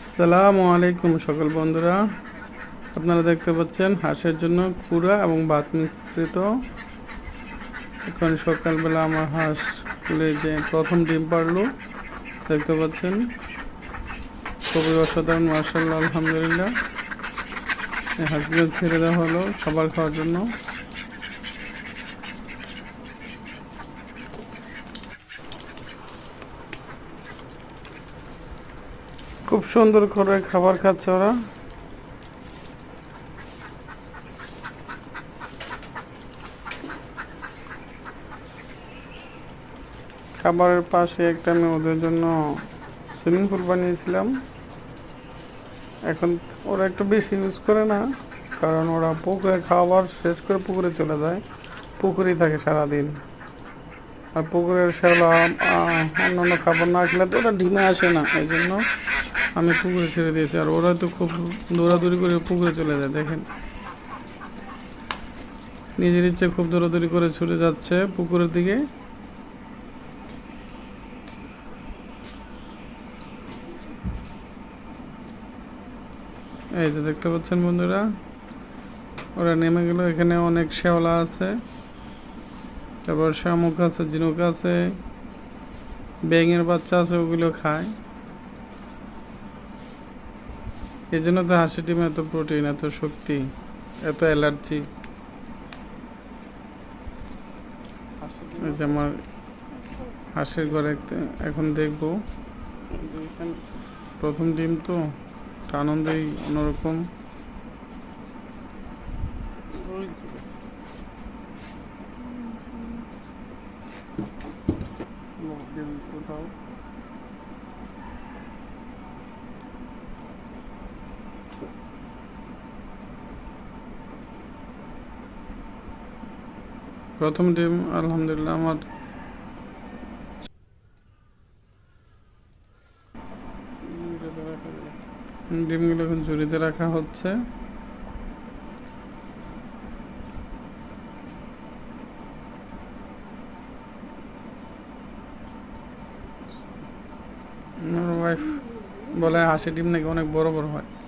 আসসালামু আলাইকুম সকল বন্ধুরা, আপনারা দেখতে পাচ্ছেন হাঁসের জন্য কুড়া এবং ভাত মিশ্রিত। এখন সকালবেলা আমার হাঁস খুলে যে প্রথম ডিম পারলো, দেখতে পাচ্ছেন খুবই অসাধারণ, মাশাআল্লাহ, আলহামদুলিল্লাহ। এই হাঁসগুলো ছেড়ে দেওয়া হলো খাবার খাওয়ার জন্য। খুব সুন্দর করে খাবার খাচ্ছে ওরা। খাবারের পাশে একটা আমি ওদের জন্য সুইমিং পুল বানিয়েছিলাম। এখন ওরা একটু বেশি ইউজ করে না, কারণ ওরা পুকুরে খাবার শেষ করে পুকুরে চলে যায়, পুকুরেই থাকে সারাদিন। আর পুকুরের শ্যাওলা অন্যান্য খাবার না খেলে তো ওরা ডিমে আসে না, এই জন্য আমি পুকুরে ছেড়ে দিয়েছি। আর ওরা তো খুব দৌড়াদৌড়ি করে পুকুরে চলে যায়, দেখেন নিজের ইচ্ছে খুব দৌড়াদৌড়ি করে ছুটে যাচ্ছে পুকুরের দিকে। এই যে দেখতে পাচ্ছেন বন্ধুরা, ওরা নেমে গেল। এখানে অনেক শ্যাওলা আছে, তারপর শামুক আছে, ঝিনুক আছে, ব্যাঙের বাচ্চা আছে, ওগুলো খায়। এই জন্য তো হাঁসের ডিমে এত প্রোটিন, এত শক্তি, এত অ্যালার্জি। এই যে আমার হাঁসের ঘরে এখন দেখবো, প্রথম ডিম তো আনন্দেই অন্যরকম। প্রথম ডিম আলহামদুলিল্লাহ আমার। ডিমগুলো এখন ঝুড়িতে রাখা হচ্ছে। আমার ওয়াইফ বলে হাঁসের ডিম নাকি অনেক বড় বড় হয়।